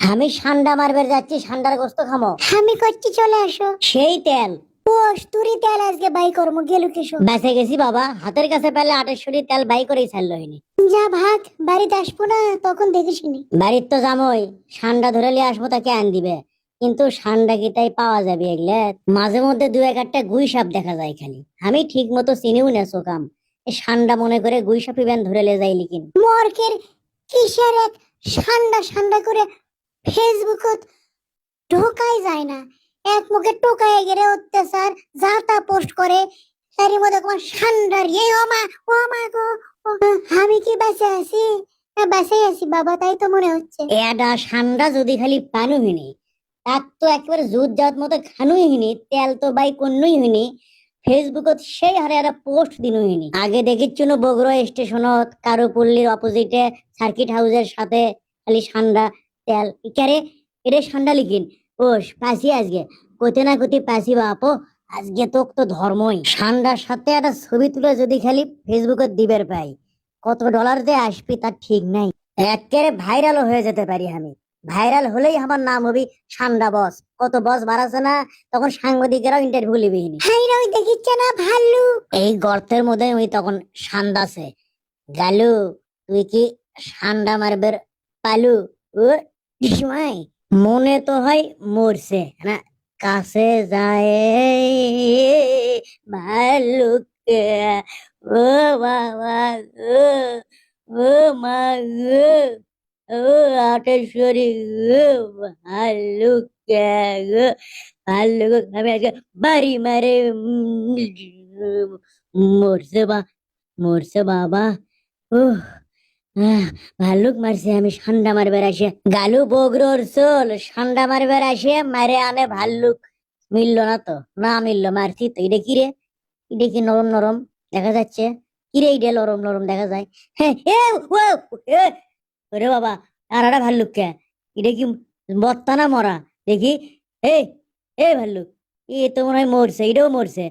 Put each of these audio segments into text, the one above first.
আমি ঠান্ডা মারবে যাচ্ছি, ঠান্ডার গোস্ত খামো। আমি করছি চলে আসো। সেই তেল কস্তুরি তেল আজকে বাই করবো গেলু কেশো। বেঁচে গেছি বাবা, হাতের কাছে পেলে 28 তেল বাই করেই ছাড়লো হইনি। যা ভাগ, বাড়িতে আসবো না তখন দেখিসনি। বাড়ির তো জামই, ঠান্ডা ধরে নিয়ে আসবো তাকে আন দিবে, কিন্তু ঠান্ডা কি তাই পাওয়া যাবে এগুলা? মাঝে মধ্যে দু একটা গুই সাপ দেখা যায় খালি, আমি ঠিক মতো চিনিও না সোকাম। এই ঠান্ডা মনে করে গুই সাপি ব্যান ধরে লে যাই লিখিন। মর্কের কিসের এক ঠান্ডা ঠান্ডা করে ফেসবুকত ঢোকাই যায় না। এক মুখে টোকায় গেলে অত্যাচার যা তা পোস্ট করে, তারই মধ্যে তোমার ঠান্ডার ও মা গো, আমি কি বেঁচে আছি? বেঁচে আছি বাবা, তাই তো মনে হচ্ছে। এডা ঠান্ডা যদি খালি পানু হইনি, তার তো একেবারে জুত জাত মতো খানুই হইনি, তেল তো বাই কন্যই হইনি, ফেসবুকত সেই হারে একটা পোস্ট দিন হইনি। আগে দেখিচ্ছুনো বগুড়া স্টেশনত কারুপল্লির অপোজিটে সার্কিট হাউসের সাথে খালি ঠান্ডা তেল ইকারে এটা ঠান্ডা লিখিন। ও পাসি আজকে কতে না কতি পাসি বাপো, আজকে তো ধর্মই ঠান্ডার সাথে একটা ছবি তুলে যদি খালি ফেসবুকে দিবের পাই, কত ডলার যে আসবি তার ঠিক নাই। একেবারে ভাইরালও হয়ে যেতে পারি আমি। ভাইরাল হলেই আমার নাম হবে ঠান্ডা বস। কত বস বাড়াছে না, তখন সাংবাদিকেরাও ইন্টারভিউ লিবিনি। হাই রে, ওই দেখিচ্ছে না ভাল্লু? এই গর্তের মধ্যে ওই তখন সান্দাছে গালু, তুই কি ঠান্ডা মারবের পালু? ও সময় মনে তো হয় মরছে না, কাছে যায় ভাল্লুকে। ও বাবা গো, ও মা গো, ও আটেশ্বরী গো, ভাল্লুকে গো, ভাল্লুক আমি আজকে বাড়ি মারে মরছে মরছে বাবা। উহ, ভাল্লুক মারছে আমি ঠান্ডা মারবার আসে। গালু বগরোর চোল ঠান্ডা মারবার আসে মারে আনে ভাল্লুক। মিলল না তো, না মিললো মারছি তো। এটা কি রে? এটা কি নরম নরম দেখা যাচ্ছে? কিরে এটা নরম নরম দেখা যায়? হ্যাঁ ওরে বাবা, আর একটা ভাল্লুক কে? এটা কি বত্তা না মরা দেখি? এ এ ভাল্লুক, এ তো মনে হয় মরছে, এটাও মরছে।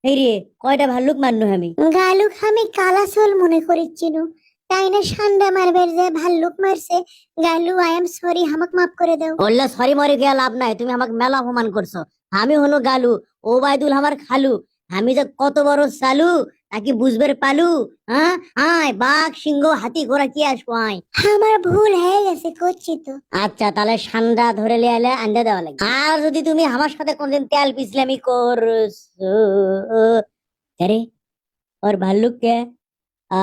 এই রে, কয়টা ভাল্লুক মারনু আমি? গালুক আমি কালাসোল মনে করেছিনু, তাই না ঠান্ডা মারবের যে ভাল্লুক মারছে। গালু আই এম সরি, হামাক মাফ করে দাও। বললে সরি মরে গিয়া লাভ নাই, তুমি আমাকে মেলা অপমান করছো। আমি হলো গালু, ও বাইদুল আমার খালু। আমি যে কত বড় চালু তাকে বুঝবে পালু। হ্যাঁ আয়, বাঘ সিংহ হাতি ঘোড়া কি আসবো আয়। আমার ভুল হয়ে গেছে, করছি তো। আচ্ছা তাহলে ঠান্ডা ধরে লিয়ে এলে আন্ডা দেওয়া লাগবে। আর যদি তুমি আমার সাথে কোনদিন তেল পিছলামি করছো, আরে ওর ভাল্লুক কে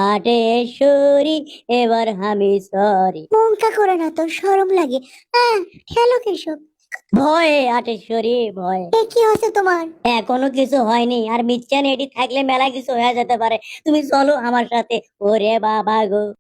আটেশ্বরী, এবার আমি সরি। মনকা করে না, তোর শরম লাগে? ঠেলো কেশব। ভয়ে আটেশ্বরী ভয়ে। এ কি হচ্ছে তোমার? এখনো কিছু হয়নি, আর মিচ্ছান এটি থাকলে মেলা কিছু হয়ে যেতে পারে। তুমি চলো আমার সাথে, ওরে বাবা গো।